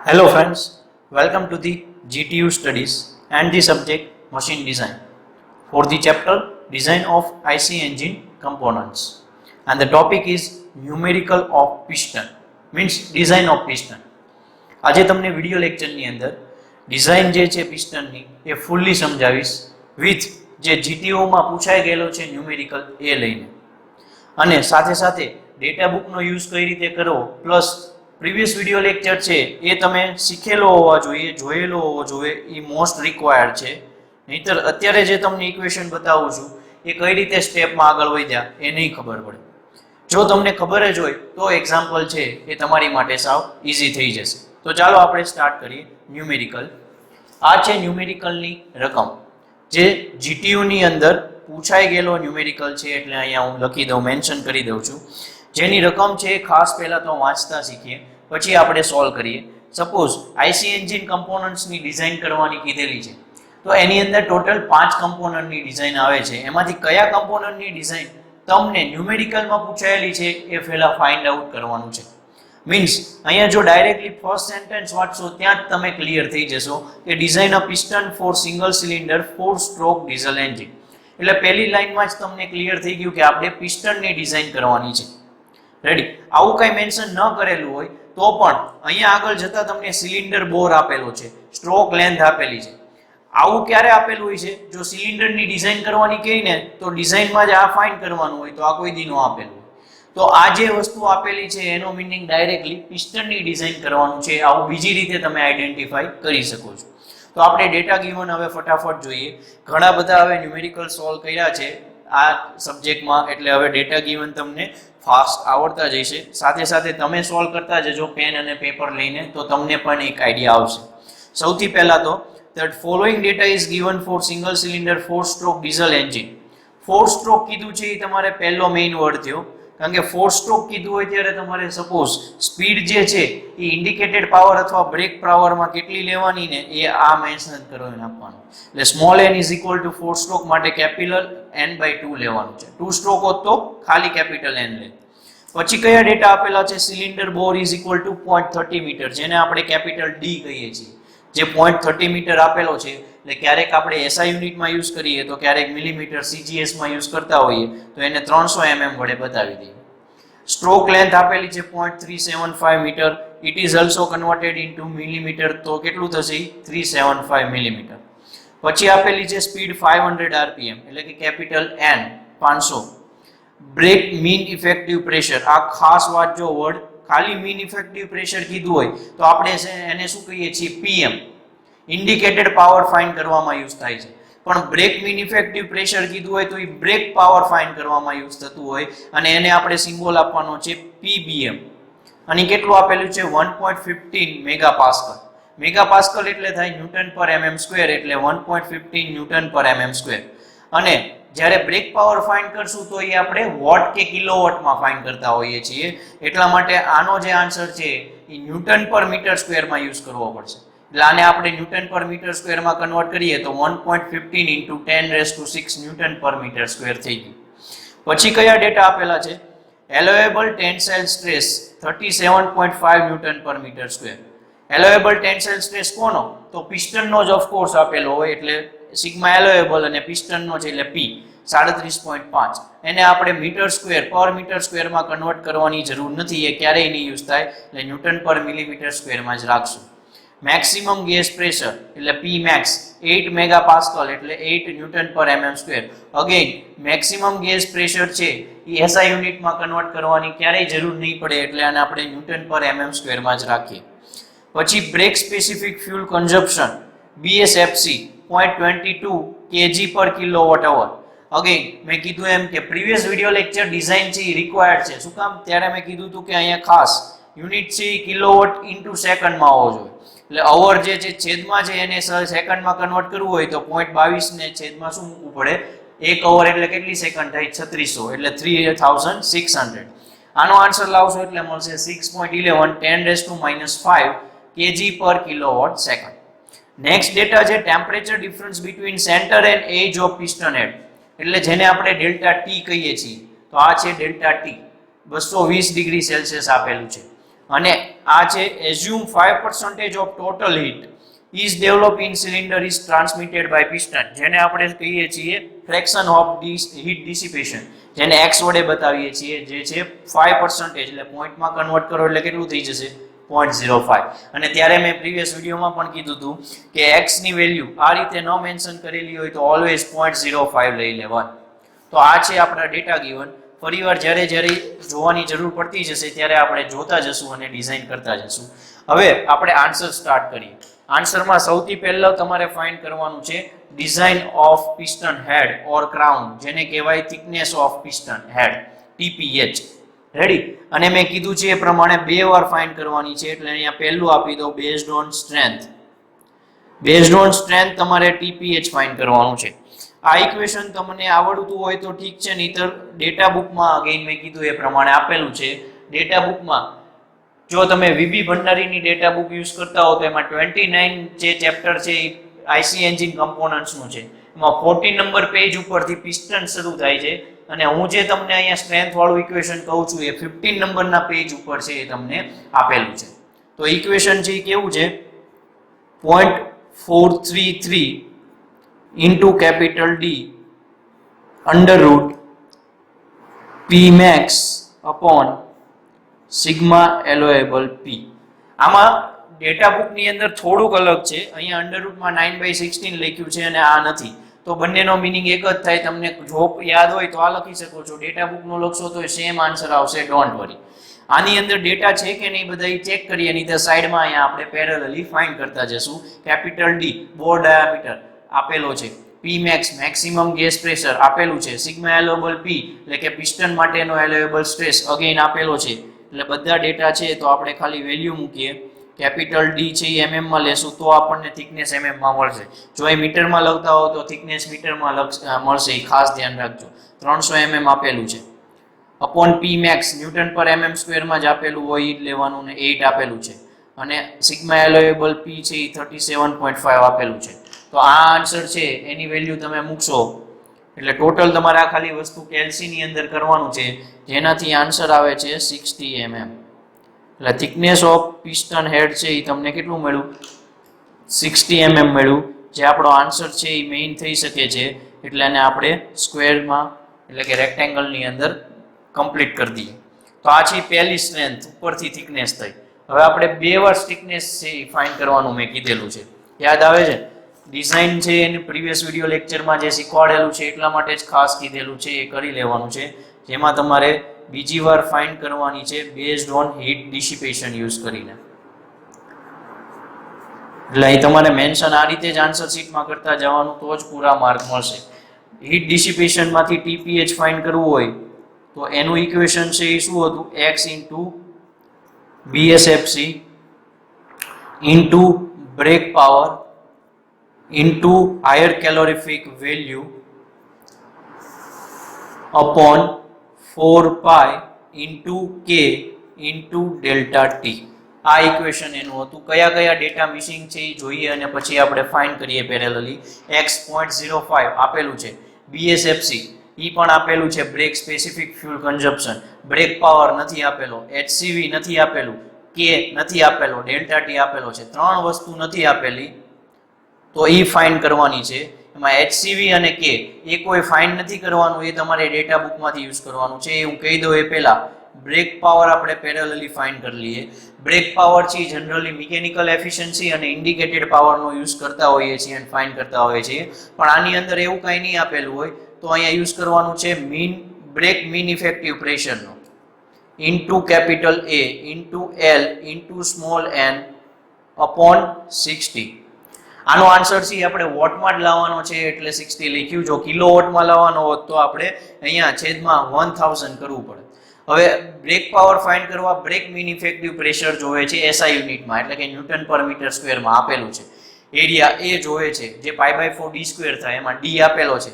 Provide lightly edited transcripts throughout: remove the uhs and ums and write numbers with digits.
Hello friends, welcome to the GTU studies and the subject machine design for the chapter design of IC engine components, and the topic is numerical of piston means design of piston. આજે તમને video લેક્ચરની અંદર design જે છે પિસ્ટનની એ fully સમજાવીશ with જે જીટીઓમાં પૂછાઈ ગયેલો છે ન્યુમેરિકલ એ લઈને, અને સાથે સાથે ડેટા બુકનો યુઝ કઈ રીતે કરવો પ્લસ પ્રીવિયસ વિડિયો લેક્ચર છે એ તમે શીખેલો હોવા જોઈએ, જોયેલો હોવો જોઈએ, એ મોસ્ટ રિક્વાયર્ડ છે. નહીતર અત્યારે જે તમને ઇક્વેશન બતાવું છું એ કઈ રીતે સ્ટેપમાં આગળ વધ્યા એ નહીં ખબર પડે. જો તમને ખબર જ હોય તો એક્ઝામ્પલ છે એ તમારી માટે સાવ ઇઝી થઈ જશે. તો ચાલો આપણે સ્ટાર્ટ કરીએ. ન્યુમેરિકલ, આ છે ન્યુમેરિકલની રકમ જે જીટીયુની અંદર પૂછાઈ ગયેલો ન્યુમેરિકલ છે, એટલે અહીંયા હું લખી દઉં, મેન્શન કરી દઉં છું. જેની રકમ છે ખાસ પહેલા તો વાંચતા શીખીએ, પછી આપણે સોલ્વ કરીએ. સપોઝ આઈસી એન્જિન કમ્પોનન્ટ્સની ડિઝાઇન કરવાની કીધેલી છે, તો એની અંદર ટોટલ 5 કમ્પોનન્ટની ડિઝાઇન આવે છે. એમાંથી કયા કમ્પોનન્ટની ડિઝાઇન તમને ન્યુમેરિકલમાં પૂછાયેલી છે એ પહેલા ફાઇન્ડ આઉટ કરવાનું છે. મીન્સ અહીંયા જો ડાયરેક્ટલી ફર્સ્ટ સેન્ટેન્સ વાંચશો ત્યાં જ તમે ક્લિયર થઈ જશો કે design a piston for single cylinder 4 stroke diesel engine. એટલે પહેલી લાઇનમાં જ તમને ક્લિયર થઈ ગયું કે આપણે પિસ્ટનની ડિઝાઇન કરવાની છે. રેડી? આવું કઈ મેન્શન ન કરેલું હોય તો પણ અહીંયા આગળ જતા તમને સિલિન્ડર બોર આપેલો છે, સ્ટ્રોક લેન્થ આપેલી છે. આવું ક્યારે આપેલું હોય છે? જો સિલિન્ડરની ડિઝાઇન કરવાની કહીને તો ડિઝાઇનમાં જ આ ફાઇન્ડ કરવાનું હોય, તો આ કોઈ દી નો આપેલું હોય. તો આ જે વસ્તુ આપેલી છે એનો મીનિંગ ડાયરેક્ટલી પિસ્ટનની ડિઝાઇન કરવાનું છે. આવું બીજી રીતે તમે આઈડેન્ટિફાઈ કરી શકો છો. તો આપણે ડેટા ગિવન હવે ફટાફટ જોઈએ. ઘણા બધા હવે ન્યુમેરિકલ સોલ્વ કર્યા છે આ સબ્જેક્ટમાં, એટલે હવે ડેટા ગિવન તમને ફાસ્ટ આવડતા જશે. સાથે સાથે તમે સોલ્વ કરતા જજો પેન અને પેપર લઈને, તો તમને પણ એક આઈડિયા આવશે. સૌથી પહેલા તો that following data is given for single cylinder 4 stroke diesel engine. 4 stroke કીધું છે એ તમારે પહેલો મેઇન વર્ડ થયો, કારણ કે 4 સ્ટ્રોક કીધું હોય ત્યારે તમારે સપોઝ સ્પીડ જે છે એ ઇન્ડિકેટેડ પાવર અથવા બ્રેક પાવરમાં કેટલી લેવાની ને એ આ મેન્શન કરો એને આપવાનું. એટલે small n is equal two 4 stroke માટે કેપિટલ n/2 લેવાનું છે. 2 સ્ટ્રોક હોત તો ખાલી કેપિટલ n લે. પછી કયા ડેટા આપેલા છે? Cylinder bore is equal to 0.30 metre, જેને આપણે કેપિટલ D કહીએ છીએ. જે 0.30 મીટર આપેલો છે, એટલે ક્યારેક આપણે એસઆઈ યુનિટમાં યુઝ કરીએ તો ક્યારેક મિલીમીટર સીજીએસમાં યુઝ કરતા હોઈએ તો એને 300 mm વડે બતાવી દઈએ. સ્ટ્રોક લેન્થ આપેલી છે 0.375 metre. It is also converted into millimetre, તો કેટલું થશે? 375 મિલીમીટર. પછી આપેલી છે સ્પીડ 500 rpm, એટલે કે capital N 500. Brake mean effective pressure, આ ખાસ વાંચજો વર્ડ. ખાલી મીન ઇફેક્ટિવ પ્રેશર કીધું હોય તો આપણે એને શું કહીએ છીએ? PM. ઇન્ડિકેટેડ પાવર ફાઇન્ડ કરવામાં યુઝ થાય છે. પણ બ્રેક મીન ઇફેક્ટિવ પ્રેશર કીધું હોય તો એ બ્રેક પાવર ફાઇન્ડ કરવામાં યુઝ થતું હોય, અને એને આપણે સિમ્બોલ આપવાનો છે PBM. અને કેટલું આપેલું છે? 1.15 મેગાપાસ્કલ. મેગાપાસ્કલ એટલે થાય ન્યૂટન પર mm સ્ક્વેર, એટલે 1.15 ન્યૂટન પર mm સ્ક્વેર. અને જ્યારે બ્રેક પાવર ફાઇન્ડ કરશું તો એ આપણે વોટ કે કિલોવોટમાં ફાઇન્ડ કરતા હોઈએ છીએ. એટલા માટે આનો જે આન્સર છે એ ન્યૂટન પર મીટર સ્ક્વેરમાં યુઝ કરવો પડશે. એટલે આને આપણે ન્યૂટન પર મીટર સ્ક્વેરમાં કન્વર્ટ કરીએ તો 1.15 ઇન્ટુ 10⁶ ન્યૂટન પર મીટર સ્ક્વેર થઈ ગયું. પછી કયા ડેટા આપેલા છે? એલોએબલ ટેન્સાઇલ સ્ટ્રેસ 37.5 ન્યૂટન પર મીટર સ્ક્વેર. એલોએબલ ટેન્સાઇલ સ્ટ્રેસ કોનો? તો પિસ્ટનનો જ ઓફકોર્સ આપેલો હોય, એટલે સિગ્મા એલોએબલ, અને પિસ્ટનનો છે એટલે P 37.5. એને આપણે મીટર સ્ક્વેર પર મીટર સ્ક્વેરમાં કન્વર્ટ કરવાની જરૂર નથી, એ ક્યારેય નહીં યુઝ થાય, એટલે ન્યૂટન પર મિલીમીટર સ્ક્વેરમાં જ રાખશું. મેક્સિમમ ગેસ પ્રેશર એટલે P max 8 મેગાપાસ્કલ, એટલે 8 ન્યૂટન પર mm square. Again maximum gas pressure છે એ એસઆઈ યુનિટમાં કન્વર્ટ કરવાની ક્યારેય જરૂર નહીં પડે, એટલે આને આપણે ન્યૂટન પર mm સ્ક્વેરમાં જ રાખીએ. પછી brake specific fuel consumption BSFC 0.22 kg પર કિલોવોટ અવર. અગેન મેં કીધું એમ કે પ્રીવિયસ વિડિયો લેક્ચર ડિઝાઇન છે એ રિક્વાયર્ડ છે. શું કામ? ત્યારે મેં કીધું હતું કે અહીંયા ખાસ યુનિટ છે કિલોવોટ ઇન્ટુ સેકન્ડમાં હોવો જોઈએ. એટલે અવર જે છે છેદમાં છે એને સેકન્ડમાં કન્વર્ટ કરવું હોય તો 0.22 ને છેદમાં શું મૂકવું પડે? 1 અવર એટલે કેટલી સેકન્ડ થાય? 3600, એટલે 3600. આનો આન્સર લાવશો એટલે મળશે 6.11 10⁻⁻5 kg પર કિલોવોટ સેકન્ડ. નેક્સ્ટ ડેટા છે temperature difference between centre and edge of piston head, એટલે જેને આપણે ડેલ્ટા T કહીએ છીએ. તો આ છે ડેલ્ટા T 220 ડિગ્રી સેલ્સિયસ આપેલું છે. અને આ છે assume 5% of total heat is developed in cylinder is transmitted by piston, જેને આપણે કહીએ છીએ fraction of heat dissipation, જેને x વડે બતાવીએ છીએ, જે છે 5%, એટલે પોઈન્ટમાં કન્વર્ટ કરો એટલે કેટલું થઈ જશે 0.05. અને ત્યારે મેં પ્રીવિયસ વિડીયોમાં પણ કીધું હતું કે x ની વેલ્યુ આ રીતે ન મેન્શન કરેલી હોય તો ઓલવેઝ 0.05 લઈ લેવાનું. તો આ છે આપણા ડેટા ગિવન. ફરીવાર જ્યારે જ્યારે જોવાની જરૂર પડતી જશે ત્યારે આપણે જોતા જશું અને ડિઝાઇન કરતા જશું. હવે આપણે આન્સર સ્ટાર્ટ કરીએ. આન્સરમાં સૌથી પહેલા તમારે ફાઇન્ડ કરવાનું છે design of piston head or crown, જેને કહેવાય thickness of piston head, TPH. Ready? અને મેં કીધું છે એ પ્રમાણે 2 વાર ફાઇન્ડ કરવાની છે, એટલે અહીંયા પહેલું આપી દો based on strength. Based on strength તમારે TPH ફાઇન્ડ કરવાનું છે. આ ઇક્વેશન તમને આવડતું હોય તો ઠીક છે, નહીતર ડેટા બુકમાં અગેન મેં કીધું એ પ્રમાણે આપેલું છે. ડેટા બુકમાં જો તમે વીબી ભંડારીની ડેટા બુક યુઝ કરતા હો તો એમાં 29 જે ચેપ્ટર છે એ આઈસી એન્જિન કમ્પોનન્ટ્સનું છે. એમાં 14 નંબર પેજ ઉપરથી પિસ્ટન શરૂ થાય છે, અને હું જે તમને અહીંયા સ્ટ્રેન્થ વાળું ઇક્વેશન કહું છું એ 15 નંબરના પેજ ઉપર છે, એ તમને આપેલું છે. તો ઇક્વેશન છે એ કેવું છે 0.433 into capital D under root P max upon sigma allowable P. આમાં ડેટા બુક ની અંદર થોડુંક અલગ છે. અહીંયા અંડર રૂટમાં 9/16 લખ્યું છે અને આ નથી, તો બંનેનો મિનિંગ એક જ થાય. તમને જો યાદ હોય તો આ લખી શકો છો, ડેટા બુક નો લખશો તો સેમ આન્સર આવશે, ડોન્ટ વરી. આની અંદર ડેટા છે કે નહીં બધા ચેક કરીએ, નહીં તો સાઈડમાં અહીંયા આપણે પેરેલલી ફાઇન્ડ કરતા જશું. કેપિટલ D બોર ડાયામીટર આપેલો છે, P max maximum gas pressure આપેલું છે, સિગ્મા એલોવેબલ P એટલે કે પિસ્ટન માટેનો એલોવેબલ સ્ટ્રેસ અગેન આપેલો છે. એટલે બધા ડેટા છે તો આપણે ખાલી વેલ્યુ મૂકીએ. કેપિટલ D છે એ mm માં લેશું તો આપણને થિકનેસ mm માં મળશે. જો એ મીટરમાં લખતા હો તો થિકનેસ મીટરમાં મળશે, એ ખાસ ધ્યાન રાખજો. 300 mm આપેલું છે. અપોન P max ન્યૂટન પર mm સ્ક્વેરમાં જ આપેલું હોય એ લેવાનું, ને 8 આપેલું છે. અને સિગ્મા એલોવેબલ P છે એ 37.5 આપેલું છે. તો આ આન્સર છે એની વેલ્યુ તમે મૂકશો એટલે ટોટલ તમારે આ ખાલી વસ્તુ કેલ્સી ની અંદર કરવાનું છે, જેનાથી આન્સર આવે છે 60 mm. એટલે થિકનેસ ઓફ પિસ્ટન હેડ છે એ તમને કેટલું મળ્યું 60 mm મળ્યું, જે આપણો આન્સર છે એ મેઇન થઈ શકે છે. એટલે એને આપણે સ્ક્વેરમાં એટલે કે રેક્ટેંગલ ની અંદર કમ્પ્લીટ કરી દઈએ. તો આ છે પહેલી સ્ટ્રેન્થ, ઉપરથી થિકનેસ થઈ. હવે આપણે 2 વાર થિકનેસ છે એ ફાઇન્ડ કરવાનું મેં કીધેલું છે, યાદ આવે છે? ડિઝાઇન છે એની પ્રીવિયસ વિડીયો લેક્ચરમાં જે શીખવાડેલું છે એટલા માટે જ ખાસ કીધેલું છે, એ કરી લેવાનું છે. જેમાં તમારે બીજી વાર ફાઇન્ડ કરવાની છે based on heat dissipation use કરીને. એટલે અહીં તમારે મેન્શન આ રીતે જ આન્સર શીટમાં કરતા જવાનું, તો જ પૂરા માર્ક મળશે. હીટ ડિસિપેશન માંથી TPH ફાઇન્ડ કરવું હોય તો એનું ઇક્વેશન છે એ શું હતું, x into BSFC into brake power into higher calorific value upon 4 pi into k into delta t. આ ઇક્વેશન એનું હતું. કયા કયા ડેટા મિસિંગ છે એ જોઈએ અને પછી આપણે ફાઇન્ડ કરીએ પેરેલલી. x 0.05 આપેલું છે, BSFC ઈ પણ આપેલું છે, brake specific fuel consumption, brake power નથી આપેલો, HCV નથી આપેલું, k નથી આપેલો, ડેલ્ટા t આપેલો છે. 3 વસ્તુ નથી આપેલી તો એ ફાઇન્ડ કરવાની છે. એમાં HCV અને K એ કોઈ ફાઇન્ડ નથી કરવાનું, એ તમારે ડેટા બુકમાંથી યુઝ કરવાનું છે. હું કહી દઉં એ પહેલા બ્રેક પાવર આપણે પેરેલલી ફાઇન્ડ કરી લઈએ. બ્રેક પાવર છે જનરલી મિકેનિકલ એફિશિયન્સી અને ઇન્ડિકેટેડ પાવરનો યુઝ કરતા હોઈએ છીએ અને ફાઇન્ડ કરતા હોઈએ છીએ, પણ આની અંદર એવું કાંઈ નહીં આપેલું હોય તો અહીંયા યુઝ કરવાનું છે મીન બ્રેક મીન ઇફેક્ટિવ પ્રેશરનો into capital A into L into small n upon 60. આનો આન્સર છે આપણે વોટમાં જ લાવવાનો છે એટલે 60 લખ્યું. જો કિલો વોટમાં લાવવાનો હોત તો આપણે અહીંયા છેદમાં 1000 કરવું પડે. હવે બ્રેક પાવર ફાઇન્ડ કરવા બ્રેક મીન ઇફેક્ટિવ પ્રેશર જોવે છે SI યુનિટમાં, એટલે કે ન્યૂટન પર મીટર સ્ક્વેરમાં આપેલું છે. એરિયા A જોવે છે જે π/4 d² થાય, એમાં D આપેલો છે.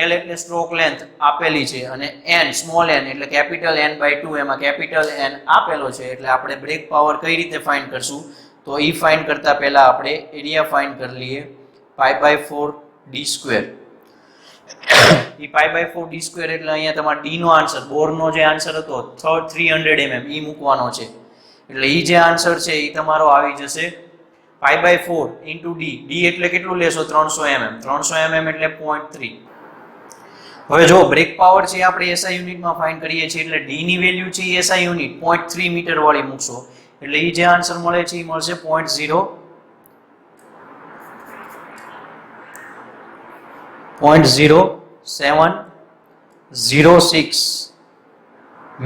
L એટલે સ્ટ્રોક લેન્થ આપેલી છે, અને n સ્મોલ n એટલે કેપિટલ N/2, એમાં કેપિટલ N આપેલો છે. એટલે આપણે બ્રેક પાવર કઈ રીતે ફાઇન્ડ કરશું તો ઈ ફાઇન્ડ કરતા પહેલા આપણે એરિયા ફાઇન્ડ કરી લઈએ π/4 d². ઈ π/4 d² એટલે અહીંયા તમારા D નો આન્સર, બોરનો જે આન્સર હતો 300 mm ઈ મૂકવાનો છે. એટલે ઈ જે આન્સર છે એ તમારો આવી જશે π/4 ઇન્ટુ ડી. ડી એટલે કેટલું લેશો? 300 mm. 300 mm એટલે 0.3. હવે જો બ્રેક પાવર છે આપણે એસઆઈ યુનિટમાં ફાઇન્ડ કરીએ છીએ એટલે ડી ની વેલ્યુ છે એસઆઈ યુનિટ 0.3 મીટર વાળી મૂકશો એટલે ઈ જે આન્સર મળે છે એ મળશે 0.0706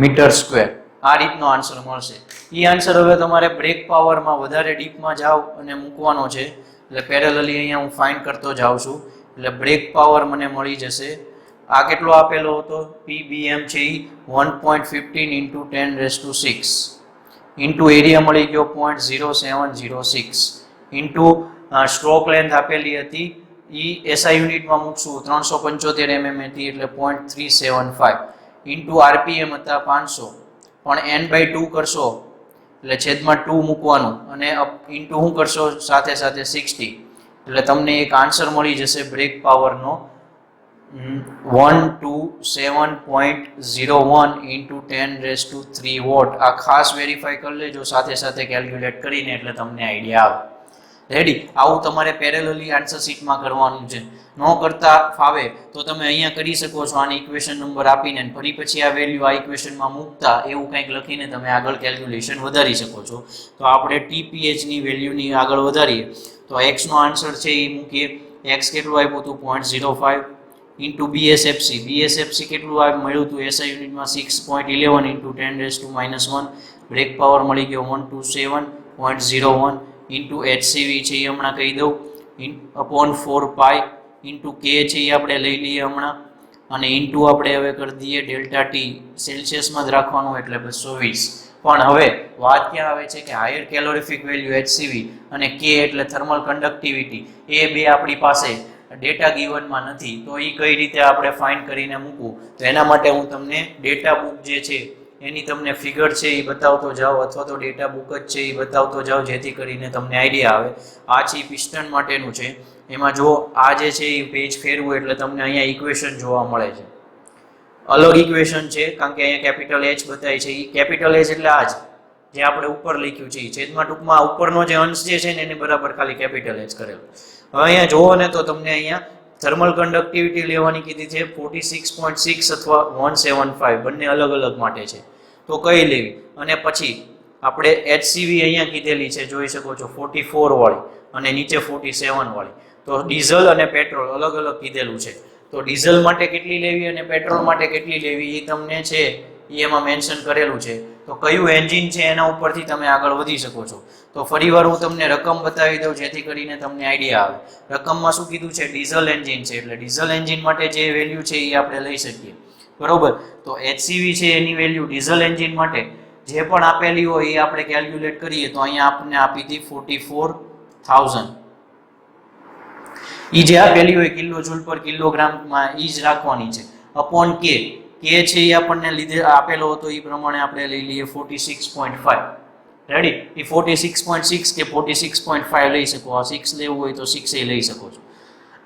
મીટર સ્ક્વેર. આ રીતનો આન્સર મળશે. ઈ આન્સર હવે તમારે બ્રેક પાવરમાં વધારે ડીપમાં જાવ અને મૂકવાનો છે એટલે પેરેલલી અહીંયા હું ફાઇન્ડ કરતો જાઉં છું એટલે બ્રેક પાવર મને મળી જશે. આ કેટલો આપેલો હતો? પીબીએમ છે એ 1.15 ઇન્ટુ 10⁶ ઇન્ટુ એરિયા મળી ગયો 0.0706 ઇન્ટુ સ્ટ્રોક લેન્થ આપેલી હતી ઈ એસઆઈ યુનિટમાં મૂકશું 375 mm હતી એટલે 0.375 ઇન્ટુ આરપીએમ હતા 500 પણ n/2 કરશો એટલે છેદમાં 2 મૂકવાનું અને ઇન્ટુ શું કરશો સાથે સાથે 60 એટલે તમને એક આન્સર મળી જશે બ્રેક પાવરનો 127.01 ઇન્ટુ 10⁻³ વોટ. આ ખાસ વેરીફાઈ કરી લેજો સાથે સાથે કેલ્ક્યુલેટ કરીને એટલે તમને આઈડિયા આવે. રેડી? આવું તમારે પેરેલલી આન્સર શીટમાં કરવાનું છે. ન કરતા ફાવે તો તમે અહીંયા કરી શકો છો આની ઇક્વેશન નંબર આપીને ફરી પછી આ વેલ્યુ આ ઇક્વેશનમાં મૂકતા એવું કંઈક લખીને તમે આગળ કેલ્ક્યુલેશન વધારી શકો છો. તો આપણે TPH ની વેલ્યુની આગળ વધારીએ તો x નો આન્સર છે એ મૂકીએ. x કેટલું આપ્યું હતું? 0.05 ઇન્ટુ BSFC. BSFC કેટલું મળ્યું હતું એસઆઈ યુનિટમાં? 6.11 ઇન્ટુ 10⁻⁻1 બ્રેક પાવર મળી ગયો 127.01 ઇન્ટુ HCV છે એ હમણાં કહી દઉં અપોન 4π ઇન્ટુ કે છે એ આપણે લઈ લઈએ હમણાં અને ઇન્ટુ આપણે હવે કરી દઈએ ΔT સેલ્સિયસમાં જ રાખવાનું એટલે 220. પણ હવે વાત ક્યાં આવે છે કે હાયર કેલોરીફિક વેલ્યુ HCV અને કે એટલે થર્મલ કન્ડક્ટિવિટી એ બે આપણી પાસે ડેટા ગિવનમાં નથી તો એ કઈ રીતે આપણે ફાઇન્ડ કરીને મૂકવું તો એના માટે હું તમને ડેટા બુક જે છે એની તમને ફિગર છે એ બતાવતો જાઓ અથવા તો ડેટા બુક જ છે એ બતાવતો જાઓ જેથી કરીને તમને આઈડિયા આવે. આ છે પિસ્ટન માટેનું છે. એમાં જો આ જે છે એ પેજ ફેરવું એટલે તમને અહીંયા ઇક્વેશન જોવા મળે છે. અલગ ઇક્વેશન છે કારણ કે અહીંયા કેપિટલ H બતાવી છે. એ કેપિટલ H એટલે આ જ જે આપણે ઉપર લખ્યું છે છેદમાં ટૂંકમાં ઉપરનો જે અંશ જે છે ને એને બરાબર ખાલી કેપિટલ H કરેલું. હવે અહીંયા જોવો ને તો તમને અહીંયા થર્મલ કન્ડક્ટિવિટી લેવાની કીધી છે 46.6 અથવા 175 બંને અલગ અલગ માટે છે તો કઈ લેવી અને પછી આપણે HCV અહીંયા કીધેલી છે જોઈ શકો છો 44 વાળી અને નીચે 47 વાળી. તો ડીઝલ અને પેટ્રોલ અલગ અલગ કીધેલું છે તો ડીઝલ માટે કેટલી લેવી અને પેટ્રોલ માટે કેટલી લેવી એ તમને છે એ એમાં મેન્શન કરેલું છે. તો કયું એન્જિન છે એના ઉપરથી તમે આગળ વધી શકો છો. તો ફરીવાર હું તમને રકમ બતાવી દઉં જેથી કરીને તમને આઈડિયા આવે. રકમમાં શું કીધું છે? ડીઝલ એન્જિન છે એટલે ડીઝલ એન્જિન માટે જે વેલ્યુ છે એ આપણે લઈ શકીએ બરોબર. તો HCV છે એની વેલ્યુ ડીઝલ એન્જિન માટે જે પણ આપેલી હોય એ આપણે કેલ્ક્યુલેટ કરીએ તો અહીંયા આપણને આપી હતી 44,000. એ જે આપેલી હોય કિલો જૂલ પર કિલોગ્રામમાં એ જ રાખવાની છે અપોન કે છે એ આપણને લીધે આપેલો હતો એ પ્રમાણે આપણે લઈ લઈએ 46.5. રેડી? એ 46.6 કે 46.5 લઈ શકો. આ 6 લેવું હોય તો 6 એ લઈ શકો છો.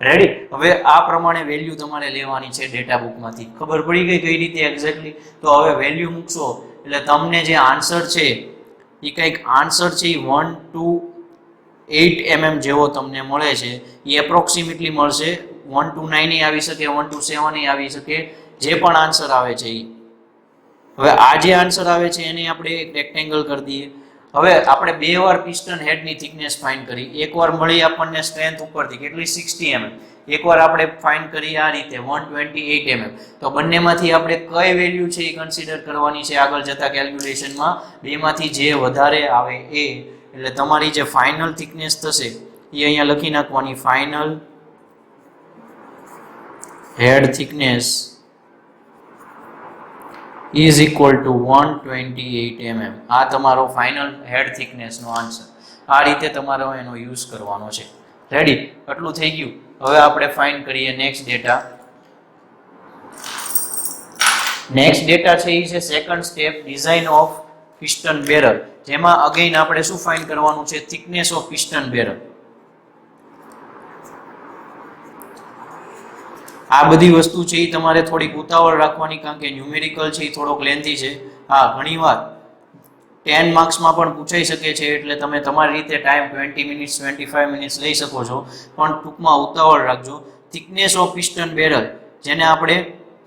રેડી? હવે આ પ્રમાણે વેલ્યુ તમારે લેવાની છે ડેટા બુકમાંથી. ખબર પડી ગઈ કઈ રીતે એક્ઝેક્ટલી? તો હવે વેલ્યુ મૂકશો એટલે તમને જે આન્સર છે એ કંઈક આન્સર છે એ 128 mm જેવો તમને મળે છે. એ એપ્રોક્સિમેટલી મળશે. 129 આવી શકે 127 આવી શકે જે પણ આન્સર આવે છે એ. હવે આ જે આન્સર આવે છે એને આપણે એક રેક્ટેંગલ કરી દઈએ. હવે આપણે બે વાર પિસ્ટન હેડની થિકનેસ ફાઇન્ડ કરી. એકવાર મળી આપણને સ્ટ્રેન્થ ઉપરથી કેટલી 60 mm. એકવાર આપણે ફાઇન્ડ કરી આ રીતે 128 mm. તો બંનેમાંથી આપણે કઈ વેલ્યુ છે એ કન્સિડર કરવાની છે આગળ જતા કેલ્ક્યુલેશનમાં. બેમાંથી જે વધારે આવે એ એટલે તમારી જે ફાઇનલ થિકનેસ થશે એ અહીંયા લખી નાખવાની. Final head thickness is equal to 128 mm. આ તમારો ફાઇનલ હેડ થિકનેસ નો આન્સર. આ રીતે તમારે એનો યુઝ કરવાનો છે. રેડી? આટલું થઈ ગયું. હવે આપણે ફાઇન્ડ કરીએ નેક્સ્ટ ડેટા. નેક્સ્ટ ડેટા છે એ છે second step design of piston barrel. જેમાં અગેન આપણે શું ફાઇન્ડ કરવાનું છે? Thickness of piston barrel. આ બધી વસ્તુ છે એ તમારે થોડીક ઉતાવળ રાખવાની કારણ કે ન્યુમેરિકલ છે એ થોડોક લેન્થી છે. હા ઘણીવાર 10 માર્ક્સમાં પણ પૂછાઈ શકે છે, એટલે તમે તમારી રીતે ટાઈમ 20 મિનિટ્સ 25 મિનિટ્સ લઈ શકો છો, પણ ટૂંકમાં ઉતાવળ રાખજો. થિકનેસ ઓફ પિસ્ટન બેરલ, જેને આપણે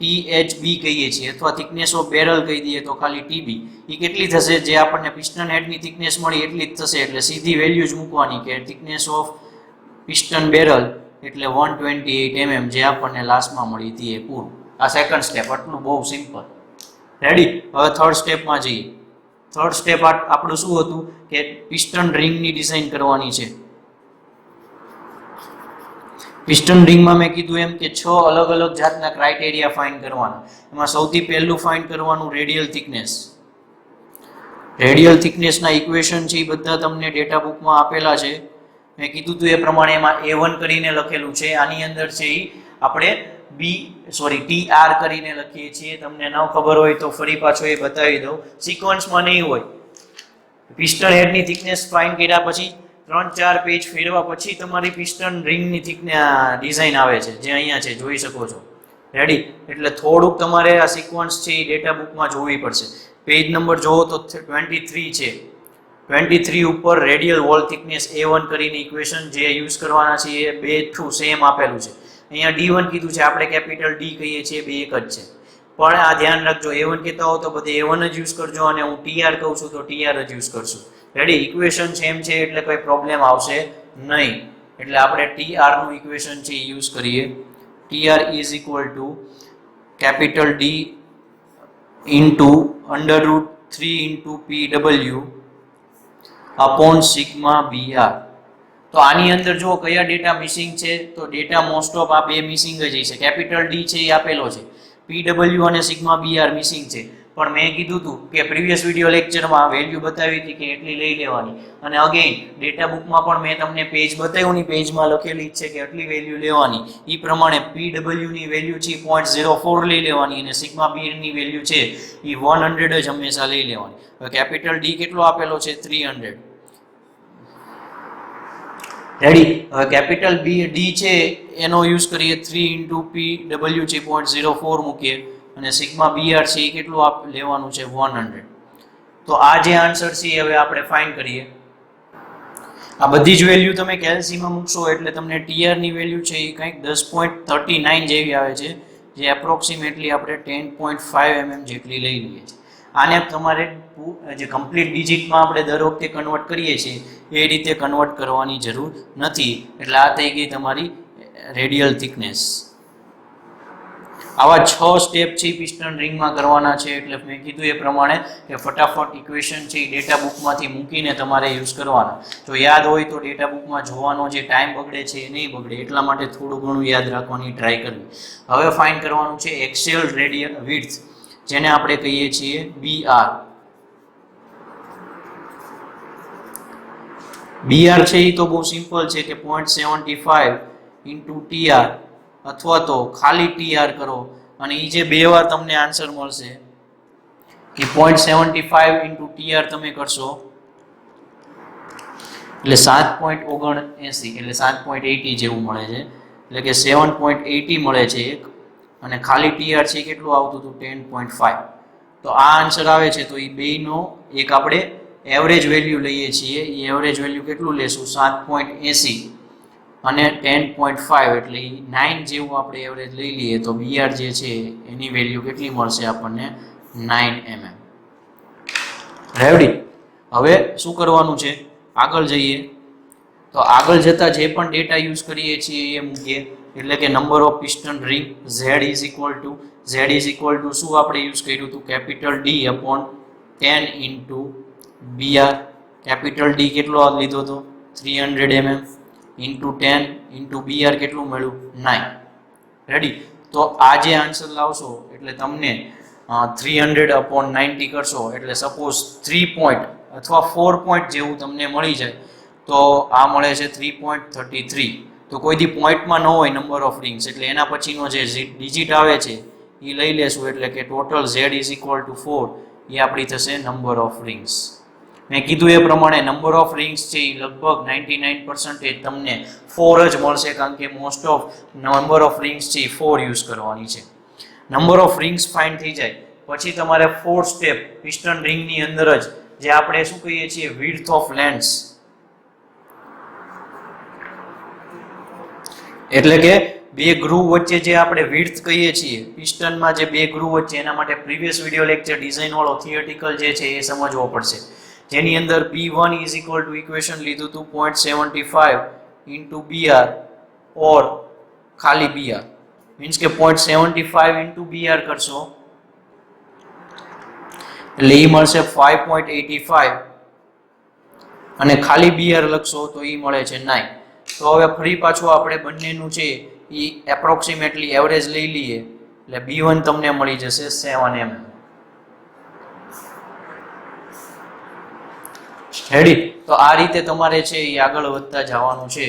THB કહીએ છીએ અથવા થિકનેસ ઓફ બેરલ કહી દઈએ તો ખાલી TB, એ કેટલી થશે? જે આપણને પિસ્ટન હેડની થિકનેસ મળી એટલી જ થશે, એટલે સીધી વેલ્યુ જ મૂકવાની કે થિકનેસ ઓફ પિસ્ટન બેરલ એટલે 128 mm, જે આપણને લાસ્ટમાં મળી હતી એ પૂરું. આ સેકન્ડ સ્ટેપ. આટલું બહુ સિમ્પલ. રેડી? હવે થર્ડ સ્ટેપમાં જઈએ. થર્ડ સ્ટેપ આપણું શું હતું કે પિસ્ટન રિંગની ડિઝાઇન કરવાની છે. પિસ્ટન રિંગમાં મેં કીધું એમ કે 6 અલગ અલગ જાતના ક્રાઇટેરિયા ફાઇન્ડ કરવાના. એમાં સૌથી પહેલું ફાઇન્ડ કરવાનું રેડિયલ થિકનેસ. રેડિયલ થિકનેસના ઇક્વેશન છે એ બધા તમને ડેટા બુકમાં આપેલા છે. મેં કીધું હતું એ પ્રમાણે એમાં A1 કરીને લખેલું છે. આની અંદર છે એ આપણે TR કરીને લખીએ છીએ. તમને ન ખબર હોય તો ફરી પાછો એ બતાવી દઉં. સિક્વન્સમાં નહીં હોય. પિસ્ટન હેડની થિકનેસ ફાઇન્ડ કર્યા પછી 3-4 પેજ ફેરવા પછી તમારી પિસ્ટન રિંગની ડિઝાઇન આવે છે, જે અહીંયા છે, જોઈ શકો છો. રેડી? એટલે થોડુંક તમારે આ સિક્વન્સ છે એ ડેટા બુકમાં જોવી પડશે. પેજ નંબર જોવો તો 23 છે. 23 ઉપર રેડિયલ વોલ થિકનેસ A1 કરીને ઇક્વેશન જે યુઝ કરવાના છે એ બે થ્રુ સેમ આપેલું છે. અહીંયા D1 કીધું છે, આપણે કેપિટલ D કહીએ છીએ, બે એક જ છે. પણ આ ધ્યાન રાખજો, A1 કહેતા હો તો બધે A1 જ યુઝ કરજો, અને હું TR કહું છું તો TR જ યુઝ કરશું. રેડી? ઇક્વેશન સેમ છે એટલે કોઈ પ્રોબ્લેમ આવશે નહીં. એટલે આપણે TR નું ઇક્વેશન છે એ યુઝ કરીએ. TR is equal two capital D into √3 into PW upon sigma BR. તો આની અંદર જો કયા ડેટા મિસિંગ છે, તો ડેટા મોસ્ટ ઓફ આ બે મિસિંગ જ છે. કેપિટલ D છે એ આપેલો છે, PW અને સિગ્મા BR મિસિંગ છે. પણ મેં કીધું હતું કે પ્રીવિયસ વિડીયો લેક્ચરમાં વેલ્યુ બતાવી હતી કે એટલી લઈ લેવાની, અને અગેન ડેટા બુકમાં પણ મેં તમને પેજ બતાવ્યું ની પેજમાં લખેલી છે કે એટલી વેલ્યુ લેવાની. એ પ્રમાણે PW ની વેલ્યુ છે 0.04 લઈ લેવાની, અને સિગ્મા BR ની વેલ્યુ છે એ 100 જ હંમેશા લઈ લેવાની. હવે કેપિટલ D કેટલો આપેલો છે? 300. રેડી? હવે કેપિટલ D છે એનો યુઝ કરીએ. 3 ઇન્ટુ PW છે 0.04 મૂકીએ, અને સિગ્મા BR છે એ કેટલું લેવાનું છે? 100. તો આ જે આન્સર છે હવે આપણે ફાઇન્ડ કરીએ. આ બધી જ વેલ્યુ તમે કેલ્સીમાં મૂકશો એટલે તમને TR ની વેલ્યુ છે એ કંઈક 10.39 જેવી આવે છે, જે એપ્રોક્સિમેટલી આપણે 10.5 mm જેટલી લઈ લઈએ છીએ. આને તમારે જે કમ્પ્લીટ ડિજિટમાં આપણે દર વખતે કન્વર્ટ કરીએ છીએ એ રીતે કન્વર્ટ કરવાની જરૂર નથી. એટલે આ થઈ ગઈ તમારી રેડિયલ થિકનેસ. આવા 6 સ્ટેપ છે પિસ્ટન રિંગમાં કરવાના છે. એટલે મેં કીધું એ પ્રમાણે કે ફટાફટ ઇક્વેશન છે એ ડેટા બુકમાંથી મૂકીને તમારે યુઝ કરવાના. જો યાદ હોય તો ડેટા બુકમાં જોવાનો જે ટાઈમ બગડે છે એ નહીં બગડે, એટલા માટે થોડું ઘણું યાદ રાખવાની ટ્રાય કરવી. હવે ફાઇન્ડ કરવાનું છે એક્સિયલ રેડિયલ વિડ્થ, જેને આપણે કહીએ છીએ BR. BR છે એ તો બહુ સિમ્પલ છે કે 0.75 ઇન્ટુ TR, અથવા તો ખાલી TR કરો અને એ જે બે વાર તમને આન્સર મળશે એ 0.75 ઇન્ટુ TR તમે કરશો એટલે 7.79 એટલે 7.80 જેવું મળે છે. એટલે કે 7.80 મળે છે એક, અને ખાલી TR છે કેટલું આવતું હતું? 10.5. તો આ આન્સર આવે છે. તો એ બેનો એક આપણે એવરેજ વેલ્યુ લઈએ છીએ. એ એવરેજ વેલ્યુ કેટલું લેશું? 7.80 અને 10.5 એટલે 9 જેવું આપણે એવરેજ લઈ લઈએ તો BR જે છે એની વેલ્યુ કેટલી મળશે આપણને? 9 mm. રેડી? હવે શું કરવાનું છે? આગળ જઈએ. તો આગળ જતા જે પણ ડેટા યુઝ કરીએ છીએ એ મૂકીએ. એટલે કે number of piston ring Z is equal two શું આપણે યુઝ કર્યું હતું? Capital D upon 10 into BR. Capital D કેટલો લીધો હતો? 300 mm ઇન્ટુ 10 ઇન્ટુ BR કેટલું મળ્યું? 9. રેડી? તો આ જે આન્સર લાવશો એટલે તમને 300 અપોન 90 કરશો એટલે સપોઝ 3 પોઈન્ટ અથવા 4 પોઈન્ટ જેવું તમને મળી જાય. તો આ મળે છે 3.33. તો કોઈ દી પોઈન્ટમાં ન હોય નંબર ઓફ રિંગ્સ, એટલે એના પછીનો જે ડિજિટ આવે છે એ લઈ લેશું. એટલે કે total Z is equal two 4 એ આપણી થશે નંબર ઓફ રિંગ્સ. મેં કીધું એ પ્રમાણે નંબર ઓફ રિંગ્સ છે એ લગભગ 99% તમને 4 જ મળશે, કારણ કે most of number of rings છે એ 4 યુઝ કરવાની છે. નંબર ઓફ રિંગ્સ ફાઇન્ડ થઈ જાય પછી તમારે 4 સ્ટેપ પિસ્ટન રિંગની અંદર જ જે આપણે શું કહીએ છીએ વિડ્થ ઓફ લેન્સ, એટલે કે બે ગ્રુવ વચ્ચે જે આપણે વિડ્થ કહીએ છીએ પિસ્ટનમાં, જે બે ગ્રુવ વચ્ચે, એના માટે પ્રીવિયસ વિડિયો લેક્ચર ડિઝાઇન વાળો થિયરિટિકલ જે છે એ સમજવો પડશે, જેની અંદર B1 is equal two equation લીધું હતું 0.75 ઇન્ટુ BR ઓર ખાલી BR, મીન્સ કે 0.75 ઇન્ટુ BR કરશો એટલે એ મળશે 5.85 અને ખાલી BR લખશો તો એ મળે છે 9. તો હવે ફરી પાછું આપણે બંનેનું છે એ એપ્રોક્સિમેટલી એવરેજ લઈ લઈએ એટલે B1 તમને મળી જશે 7 mm. રેડી? તો આ રીતે તમારે છે એ આગળ વધતા જવાનું છે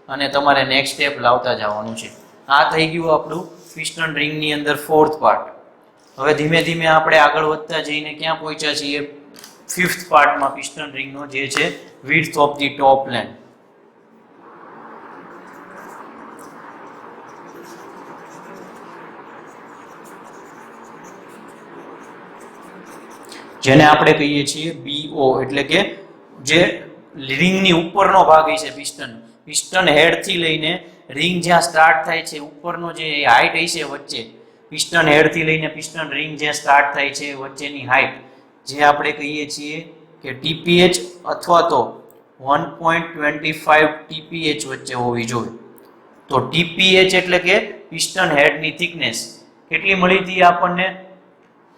અને તમારે નેક્સ્ટ સ્ટેપ લાવતા જવાનું છે. આ થઈ ગયું આપણું પિસ્ટન રિંગની અંદર ફોર્થ પાર્ટ. હવે ધીમે ધીમે આપણે આગળ વધતા જઈને ક્યાં પહોંચ્યા છીએ? ફિફ્થ પાર્ટમાં પિસ્ટન રિંગનો, જે છે width of the top land. જેને આપણે કહીએ છીએ BO, એટલે કે જે રિંગની ઉપરનો ભાગ છે પિસ્ટન હેડ થી લઈને રિંગ જ્યાં સ્ટાર્ટ થાય છે, ઉપરનો જે હાઈટ છે વચ્ચે, પિસ્ટન હેડ થી લઈને પિસ્ટન રિંગ જ્યાં સ્ટાર્ટ થાય છે વચ્ચેની હાઈટ, જે આપણે કહીએ છીએ કે TPH અથવા તો 1.25 TPH વચ્ચે હોવી જોઈએ. તો TPH એટલે કે પિસ્ટન હેડની થિકનેસ કેટલી મળી હતી આપણને?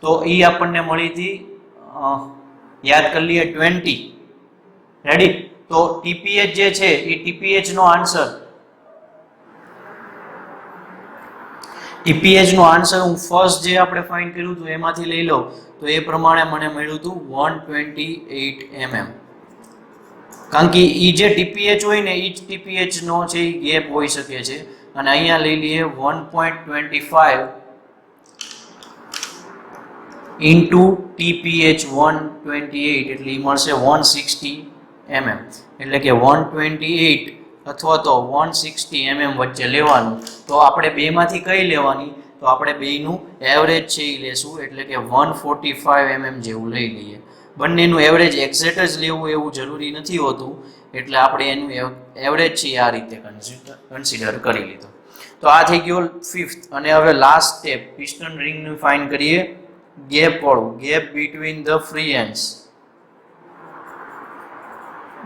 તો એ આપણને મળી હતી, યાદ કરી લઈએ, 20. રેડી? તો TPH જે છે એ TPH નો આન્સર હું ફર્સ્ટ જે આપણે ફાઇન્ડ કર્યું હતું એમાંથી લઈ લઉં તો એ પ્રમાણે મને મળ્યું હતું 128 mm. કારણ કે એ જે TPH હોય ને એ જ TPH નો છે ગેપ હોઈ શકે છે, અને અહીંયા લઈ લઈએ 1.25 ઇન્ટુ TPH 128 એટલે મળશે 160 mm. એટલે કે 128 અથવા તો 160 mm વચ્ચે લેવાનું. તો આપણે બેમાંથી કઈ લેવાની? તો આપણે બેયનું એવરેજ છે એ લેશું, એટલે કે 145 mm જેવું લઈ લઈએ. બંનેનું એવરેજ એક્ઝેક્ટ જ લેવું એવું જરૂરી નથી હોતું, એટલે આપણે એનું એવરેજ છે આ રીતે કન્સિડર કરી લીધો. તો આ થઈ ગયો ફિફ્થ. અને હવે લાસ્ટ સ્ટેપ પિસ્ટન રિંગનું ફાઇન્ડ કરીએ. ગેપ વાળું, gap between the free ends.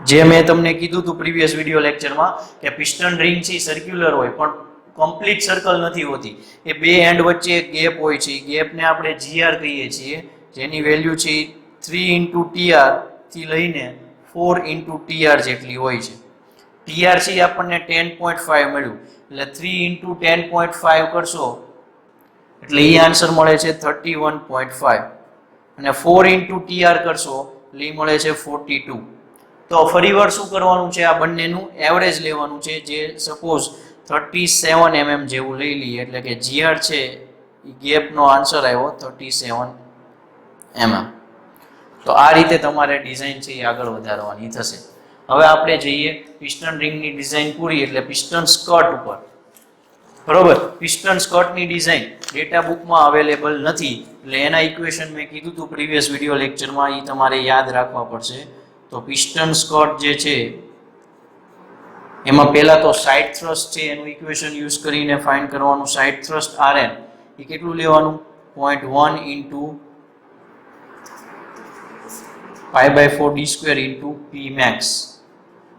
જે મેં તમને કીધું હતું પ્રીવિયસ વિડિયો લેક્ચરમાં કે પિસ્ટન રિંગ છે સર્ક્યુલર હોય પણ કમ્પ્લીટ સર્કલ નથી હોતી, એ બે એન્ડ વચ્ચે એક ગેપ હોય છે. ગેપને આપણે GR કહીએ છીએ, જેની વેલ્યુ છે 3 × TR થી લઈને 4 × TR જેટલી હોય છે. TR છે આપણને 10.5 મળ્યું, એટલે 3 × 10.5 કરશો એટલે એ આન્સર મળે છે 31.5, અને 4 × TR કરશો એટલે એ મળે છે 42. તો ફરીવાર શું કરવાનું છે? આ બંનેનું એવરેજ લેવાનું છે, જે સપોઝ 37 mm જેવું લઈ લઈએ, એટલે કે GR છે એ ગેપનો આન્સર આવ્યો 37 mm. તો આ રીતે તમારે ડિઝાઇન છે એ આગળ વધારવાની થશે. હવે આપણે જઈએ પિસ્ટન રિંગની ડિઝાઇન પૂરી એટલે પિસ્ટન સ્કર્ટ ઉપર. બરોબર? પિસ્ટન સ્કર્ટની ડિઝાઇન ડેટા બુકમાં અવેલેબલ નથી, એટલે એના ઇક્વેશન મેં કીધું હતું પ્રીવિયસ વિડિયો લેક્ચરમાં, એ તમારે યાદ રાખવા પડશે. તો પિસ્ટન સ્કર્ટ જે છે એમાં પહેલા તો સાઇડ થ્રસ્ટ છે એનું ઇક્વેશન યુઝ કરીને ફાઇન્ડ કરવાનું. સાઇડ થ્રસ્ટ Rn એ કેટલું લેવાનું? 0.1 × π/4 d² ઇન્ટુ P max.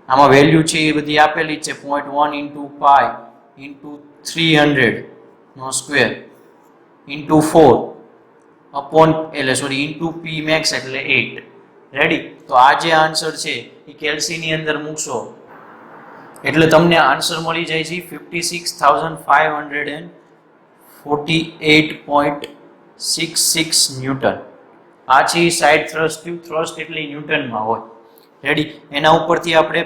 આમાં વેલ્યુ છે એ બધી આપેલી છે, 0.1 × π ઇન્ટુ 300 નો square into 4 upon into P max એટલે 8. રેડી? તો આ જે આન્સર છે એ કેલ્સીની અંદર મૂકશો એટલે તમને આન્સર મળી જાય છે 56,548.66 ન્યૂટન. આ છે સાઇડ થ્રસ્ટ. થ્રસ્ટ એટલે ન્યૂટનમાં હોય. રેડી? એના ઉપરથી આપણે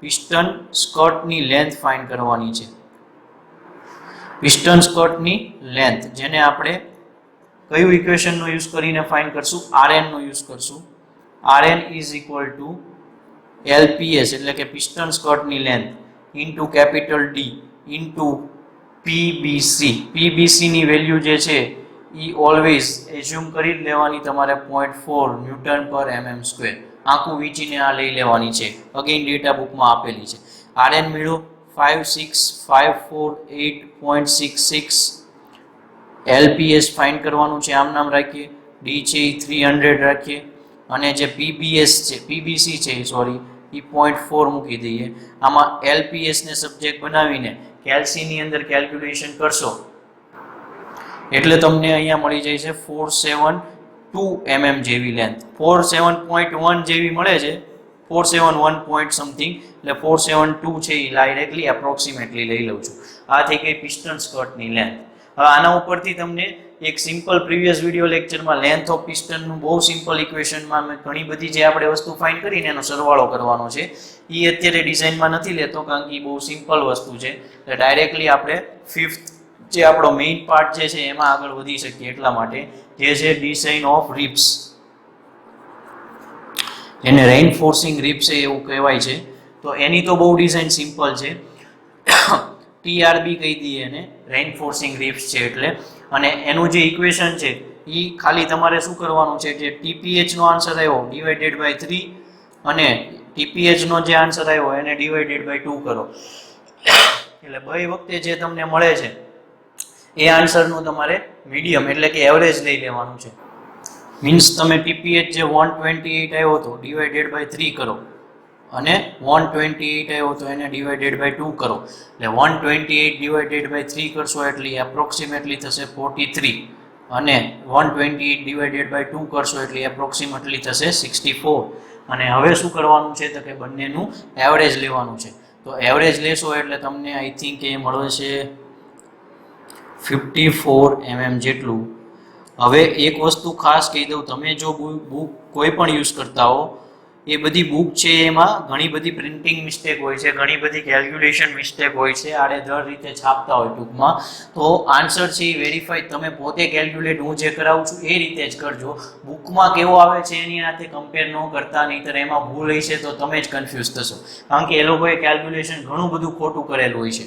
પિસ્ટન સ્કર્ટની લેન્થ ફાઇન્ડ કરવાની છે. પિસ્ટન સ્કર્ટની લેન્થ, જેને આપણે કયું ઇક્વેશનનો યુઝ કરીને ફાઇન્ડ કરશું? Rn નો યુઝ કરશું. Rn is equal to LPS એટલે કે પિસ્ટન સ્કર્ટની length into capital D into PBC. PBC ની વેલ્યુ જે છે એ ઓલવેઝ એઝ્યુમ કરી લેવાની તમારે 0.4 ન્યૂટન પર mm સ્ક્વેર આખું વીંચીને આ લઈ લેવાની છે. અગેન ડેટા બુકમાં આપેલી છે. Rn મેળવો 56548.66. LPS ફાઇન્ડ કરવાનું છે, આમ નામ રાખીએ. D છે એ 300 રાખીએ અને જે PBS છે PBC છે સોરી એ 0.4 મૂકી દઈએ. આમાં LPS ને સબ્જેક્ટ બનાવીને કેલ્સીની અંદર કેલ્ક્યુલેશન કરશો એટલે તમને અહીંયા મળી જાય છે 472 mm જેવી લેન્થ. 47.1 જેવી મળે છે, 471 પોઈન્ટ સમથિંગ, એટલે 472 છે એ ડાયરેક્ટલી એપ્રોક્સિમેટલી લઈ લઉં છું. આ થઈ ગઈ પિસ્ટન સ્કર્ટની લેન્થ. હવે આના ઉપરથી તમને એક સિમ્પલ પ્રીવિયસ વિડીયો લેક્ચરમાં લેન્થ ઓફ પિસ્ટનનું બહુ સિમ્પલ ઇક્વેશનમાં મેં ઘણી બધી જે આપણે વસ્તુ ફાઇન્ડ કરીને એનો સરવાળો કરવાનો છે એ અત્યારે ડિઝાઇનમાં નથી લેતો કારણ કે એ બહુ સિમ્પલ વસ્તુ છે. એટલે ડાયરેક્ટલી આપણે ફિફ્થ જે આપણો મેઇન પાર્ટ જે છે એમાં આગળ વધી શકીએ એટલા માટે, જે છે ડિઝાઇન ઓફ રિપ્સ, એને રેઇનફોર્સિંગ રિપ્સ એવું કહેવાય છે. તો એની તો બહુ ડિઝાઇન સિમ્પલ છે. TRB કહી દઈએ એને, રેઇનફોર્સિંગ રિપ્સ છે એટલે. અને એનું જે ઇક્વેશન છે એ ખાલી તમારે શું કરવાનું છે, જે TPH નો આન્સર આવ્યો ડિવાઇડેડ બાય 3 અને TPH નો જે આન્સર આવ્યો એને ડિવાઇડેડ બાય 2 કરો એટલે બે વખતે જે તમને મળે છે એ આન્સરનું તમારે મીડિયમ એટલે કે એવરેજ લઈ લેવાનું છે. મીન્સ તમે TPH જે 128 આવ્યો હતો ડિવાઇડેડ બાય 3 કરો અને 128 આવ્યો તો એને ડિવાઇડેડ બાય 2 કરો એટલે 128 ડિવાઇડેડ બાય 3 કરશો એટલે એપ્રોક્સિમેટલી થશે 43 અને 128 ડિવાઇડેડ બાય 2 કરશો એટલે એપ્રોક્સિમેટલી થશે 64. અને હવે શું કરવાનું છે તો કે બંનેનું એવરેજ લેવાનું છે. તો એવરેજ લેશો એટલે તમને આઈ થિંક એ મળશે 54 mm જેટલું. હવે એક વસ્તુ ખાસ કહી દઉં, તમે જો બુક કોઈ પણ યુઝ કરતા હો એ બધી બુક છે એમાં ઘણી બધી પ્રિન્ટિંગ મિસ્ટેક હોય છે, ઘણી બધી કેલ્ક્યુલેશન મિસ્ટેક હોય છે, આડેધડ રીતે છાપતા હોય ટૂંકમાં. તો આન્સર છે એ વેરીફાઈ તમે પોતે કેલ્ક્યુલેટ હું જે કરાવું છું એ રીતે જ કરજો. બુકમાં કેવો આવે છે એની સાથે કમ્પેર ન કરતા, નહીંતર એમાં ભૂલ હશે તો તમે જ કન્ફ્યુઝ થશો કારણ કે એ લોકોએ કેલ્ક્યુલેશન ઘણું બધું ખોટું કરેલું હોય છે.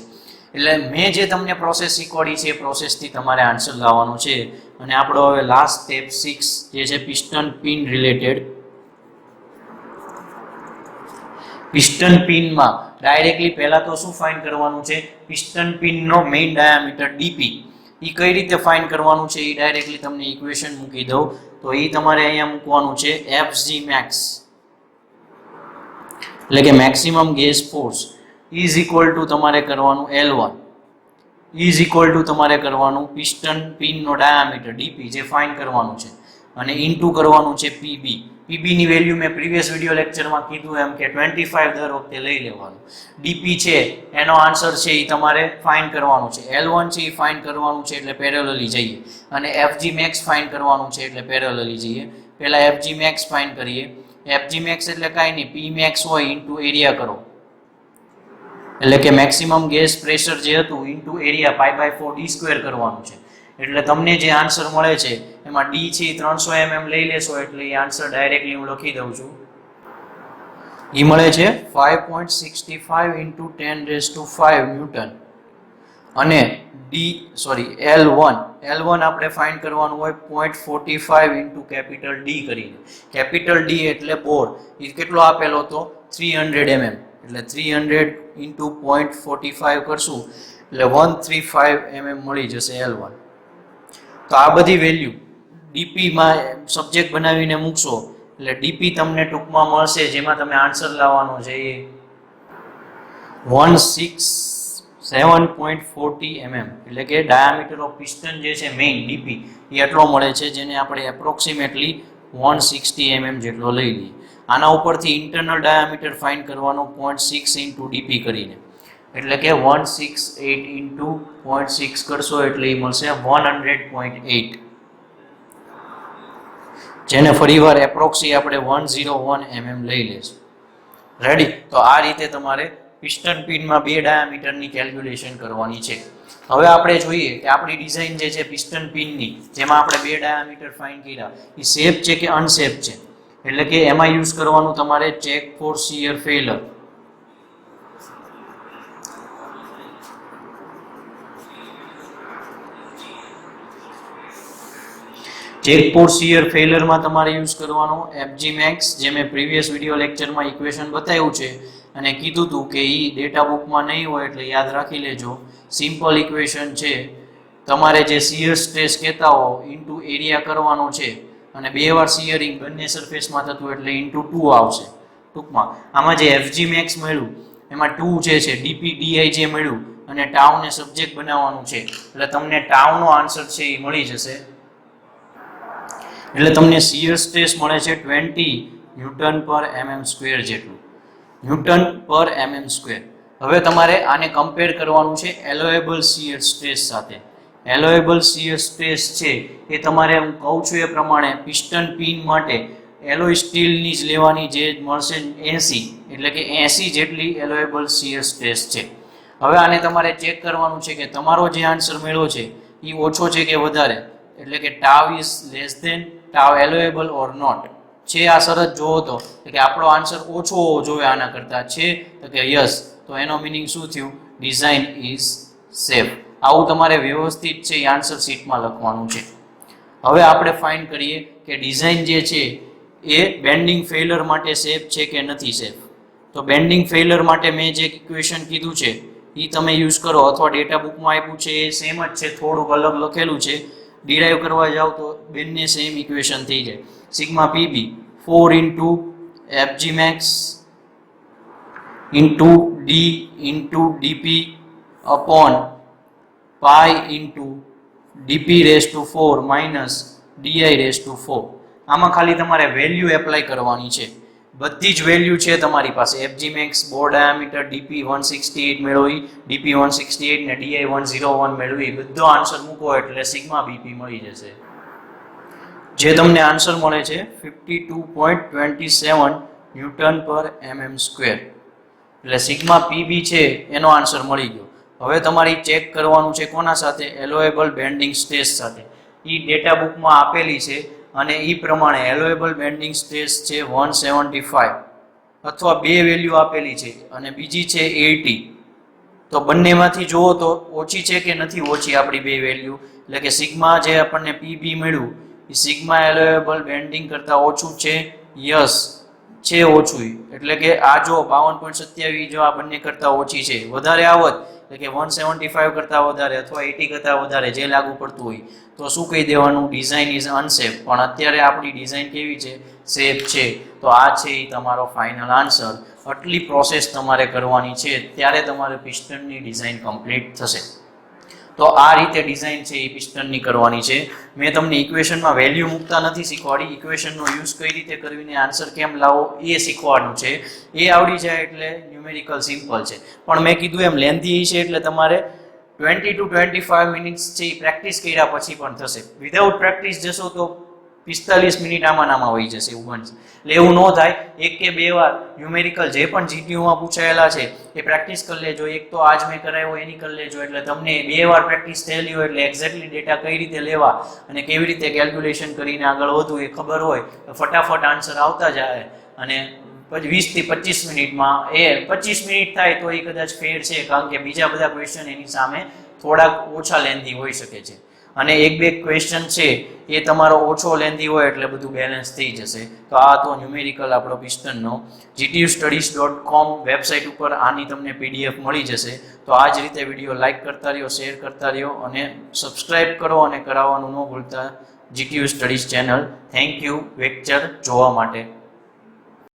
એટલે મેં જે તમને પ્રોસેસ શીખવાડી છે એ પ્રોસેસથી તમારે આન્સર લાવવાનો છે. અને આપણો હવે લાસ્ટ સ્ટેપ 6 જે છે પિસ્ટન પિન રિલેટેડ. પિસ્ટન પિનમાં ડાયરેક્ટલી પહેલા તો શું ફાઇન્ડ કરવાનું છે, પિસ્ટન પિનનો મેઇન ડાયામીટર DP એ કઈ રીતે ફાઇન્ડ કરવાનું છે એ ડાયરેક્ટલી તમને ઇક્વેશન મૂકી દઉં તો એ તમારે અહીંયા મૂકવાનું છે FG max એટલે કે maximum gas force is equal two તમારે કરવાનું L1 ઇઝ ઇક્વલ ટુ તમારે કરવાનું પિસ્ટન પિનનો ડાયામીટર DP જે ફાઇન્ડ કરવાનું છે અને ઇન્ટુ કરવાનું છે PB. PB ની વેલ્યુ મેં પ્રીવિયસ વિડીયો લેક્ચરમાં કીધું એમ કે 25 દર વખતે લઈ લેવાનું. DP છે એનો આન્સર છે એ તમારે ફાઇન્ડ કરવાનું છે. L1 છે એ ફાઇન્ડ કરવાનું છે એટલે પેરેલલી જઈએ અને FG max ફાઇન્ડ કરવાનું છે એટલે પેરેલલી જઈએ. પહેલા FG max ફાઇન્ડ કરીએ. FG max એટલે કાંઈ નહીં, P max હોય ઇન્ટુ એરિયા કરો એટલે કે મેક્સિમમ ગેસ પ્રેશર જે હતું ઇન્ટુ એરિયા π/4 d² કરવાનું છે. એટલે તમને જે આન્સર મળે છે એમાં D છે 300 mm લઈ લેશો એટલે એ આન્સર ડાયરેક્ટલી હું લખી દઉં છું. એ મળે છે 5.65 × 10⁵ ન્યૂટન. અને L1 આપણે ફાઇન્ડ કરવાનું હોય 0.45 × કેપિટલ D કરીને. કેપિટલ D એટલે બોર, એ કેટલો આપેલો હતો 300 mm એટલે 300 × 0.45 કરશું એટલે 135 mm મળી જશે L1. તો આ બધી વેલ્યુ DPમાં સબ્જેક્ટ બનાવીને મૂકશો એટલે DP તમને ટૂંકમાં મળશે જેમાં તમે આન્સર લાવવાનો છે એ 167.40 mm એટલે કે ડાયામીટર ઓફ પિસ્ટન જે છે મેઇન DP એ એટલો મળે છે જેને આપણે એપ્રોક્સિમેટલી 160 mm જેટલો લઈ લઈએ. આના ઉપરથી ઇન્ટરનલ ડાયામીટર ફાઇન્ડ કરવાનો 0.6 × DP કરીને એટલે કે 168 × 0.6 કરશો એટલે એ મળશે 100.8 જેને ફરીવાર એપ્રોક્સી આપણે 101 mm લઈ લેશું. રેડી? તો આ રીતે તમારે પિસ્ટન પિનમાં બે ડાયામીટરની કેલ્ક્યુલેશન કરવાની છે. હવે આપણે જોઈએ કે આપણી ડિઝાઇન જે છે પિસ્ટન પિનની જેમાં આપણે બે ડાયામીટર ફાઇન્ડ કર્યા એ શેપ છે કે અનશેપ છે એટલે કે એમાં યુઝ કરવાનું તમારે check for shear failure. Check for shear ફેલરમાં તમારે યુઝ કરવાનો એફજી મેક્સ, જે મેં પ્રીવિયસ વિડીયો લેક્ચરમાં ઇક્વેશન બતાવ્યું છે અને કીધું હતું કે એ ડેટા બુકમાં નહીં હોય એટલે યાદ રાખી લેજો. સિમ્પલ ઇક્વેશન છે, તમારે જે શિયર સ્ટ્રેસ કહેતા હો ઇન્ટુ એરિયા કરવાનો છે અને 2 વાર શિયરિંગ બંને સરફેસમાં થતું એટલે ઇન્ટુ 2 આવશે. ટૂંકમાં આમાં જે એફજી મેક્સ મળ્યું એમાં 2 જે છે ડીપી ડીઆઈ જે મળ્યું અને ટાઉને સબ્જેક્ટ બનાવવાનું છે એટલે તમને ટાઉનો આન્સર છે એ મળી જશે. એટલે તમને શિયર સ્ટ્રેસ મળે છે 20 ન્યૂટન પર mm સ્ક્વેર જેટલું, ન્યૂટન પર mm સ્ક્વેર. હવે તમારે આને કમ્પેર કરવાનું છે એલોએબલ શિયર સ્ટ્રેસ સાથે. એલોએબલ શિયર સ્ટ્રેસ છે એ તમારે હું કહું છું એ પ્રમાણે પિસ્ટન પિન માટે એલોય સ્ટીલની જ લેવાની, જે મળશે 80, એટલે કે 80 જેટલી એલોએબલ શિયર સ્ટ્રેસ છે. હવે આને તમારે ચેક કરવાનું છે કે તમારો જે આન્સર મળ્યો છે એ ઓછો છે કે વધારે, એટલે કે tau is less than tau allowable or not. છે આ શરત જોવો તો કે આપણો આન્સર ઓછો હોવો જોઈએ આના કરતાં, છે તો કે યસ, તો એનો મિનિંગ શું થયું? Design is safe. આવું તમારે વ્યવસ્થિત છે એ આન્સર શીટમાં લખવાનું છે. હવે આપણે ફાઇન્ડ કરીએ કે ડિઝાઇન જે છે એ બેન્ડિંગ ફેલર માટે સેફ છે કે નથી સેફ. તો બેન્ડિંગ ફેલર માટે મેં જે ઇક્વેશન કીધું છે એ તમે યુઝ કરો, અથવા ડેટા બુકમાં આપ્યું છે એ સેમ જ છે, થોડુંક અલગ લખેલું છે. ડિરાઈવ કરવા જાવ તો બંને સેમ ઇક્વેશન થઈ જાય. Sigma PB 4 into FG max into D into DP upon pi into DP raise to 4 minus DI raise to 4. આમાં ખાલી તમારે વેલ્યુ એપ્લાય કરવાની છે. બધી જ વેલ્યુ છે તમારી પાસે. એફજી મેક્સ, બોર ડાયામીટર, ડીપી 168 મેળવી, ડીપી 168 ને ડીઆઈ 101 મેળવી, બધો આન્સર મૂકો એટલે સિગ્મા બીપી મળી જશે. જે તમને આન્સર મળે છે 52.27 ન્યૂટન પર mm સ્ક્વેર. એટલે સિગ્મા પીબી છે એનો આન્સર મળી ગયો. હવે તમારી ચેક કરવાનું છે કોના સાથે? એલોએબલ બેન્ડિંગ સ્ટ્રેસ સાથે. એ ડેટા બુકમાં આપેલી છે અને એ પ્રમાણે એલોએબલ બેન્ડિંગ સ્ટ્રેસ છે 175, અથવા 2 વેલ્યુ આપેલી છે અને બીજી છે 80. તો બંનેમાંથી જુઓ તો ઓછી છે કે નથી ઓછી આપણી 2 વેલ્યુ, એટલે કે સિગ્મા જે આપણને પીબી મળ્યું એ સિગ્મા એલોએબલ બેન્ડિંગ કરતાં ઓછું છે? યસ, છે ઓછું. એટલે કે આ જો 52.27 જો આ બંને કરતાં ઓછી છે, વધારે આવત એટલે કે 175 કરતાં વધારે અથવા 80 કરતાં વધારે જે લાગુ પડતું હોય તો શું કહી દેવાનું? Design is unsafe. પણ અત્યારે આપણી ડિઝાઇન કેવી છે? સેફ છે. તો આ છે એ તમારો ફાઇનલ આન્સર. આટલી પ્રોસેસ તમારે કરવાની છે ત્યારે તમારે પિસ્ટનની ડિઝાઇન કમ્પ્લીટ થશે. તો આ રીતે ડિઝાઇન છે એ પિસ્ટનની કરવાની છે. મેં તમને ઇક્વેશનમાં વેલ્યુ મૂકતા નથી શીખવાડી, ઇક્વેશનનો યુઝ કઈ રીતે કરીને આન્સર કેમ લાવો એ શીખવાડવું છે. એ આવડી જાય એટલે ન્યુમેરિકલ સિમ્પલ છે. પણ મેં કીધું એમ લેન્ધી છે એટલે તમારે 20 to 25 મિનિટ્સ છે એ પ્રેક્ટિસ કર્યા પછી પણ થશે. વિધાઉટ પ્રેક્ટિસ જશો તો 45 મિનિટ આમાં વહી જશે, એવું બનશે. એટલે એવું ન થાય, 1 કે 2 વાર ન્યુમેરિકલ જે પણ જીટીયુમાં પૂછાયેલા છે એ પ્રેક્ટિસ કરી લેજો. એક તો આજ મેં કરાવ્યો એની કરી લેજો, એટલે તમને 2 વાર પ્રેક્ટિસ થયેલી હોય એટલે એક્ઝેક્ટલી ડેટા કઈ રીતે લેવા અને કેવી રીતે કેલ્ક્યુલેશન કરીને આગળ વધવું એ ખબર હોય તો ફટાફટ આન્સર આવતા જાય. અને 20 થી 25 મિનિટમાં એ 25 મિનિટ થાય તો એ કદાચ ફેર છે, કારણ કે બીજા બધા ક્વેશ્ચન એની સામે થોડાક ઓછા લેન્ધી હોઈ શકે છે. અને 1-2 ક્વેશ્ચન છે એ તમારો ઓછો લેન્ધી હોય એટલે બધું બેલેન્સ થઈ જશે. તો આ તો ન્યુમેરિકલ આપણો પિસ્ટનનો gtustudies.com વેબસાઇટ ઉપર આની તમને PDF મળી જશે. તો આ જ રીતે વિડીયો લાઇક કરતા રહ્યો, શેર કરતા રહ્યો અને સબસ્ક્રાઇબ કરો અને કરાવવાનું ન ભૂલતા GTU studies channel. Thank you lecture જોવા માટે.